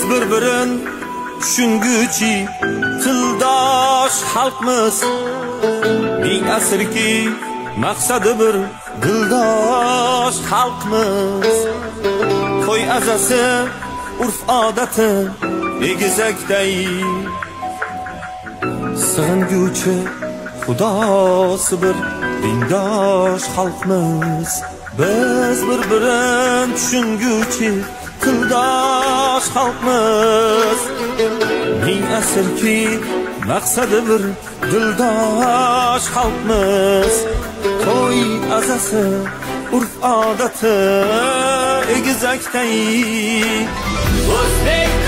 Bir-birin tushunguchi tildosh xalqmiz. Ming asrki maqsadi bir dildosh xalqmiz. To'y azasi urf odati egizakday sig'inguchi xudosi bir dindosh xalqmiz. Biz bir-birin tushunguchi tildosh xalqmiz. Ming asrki maqsadi bir dildosh xalqmiz. To'y azasi urf odati egizakday o'zbek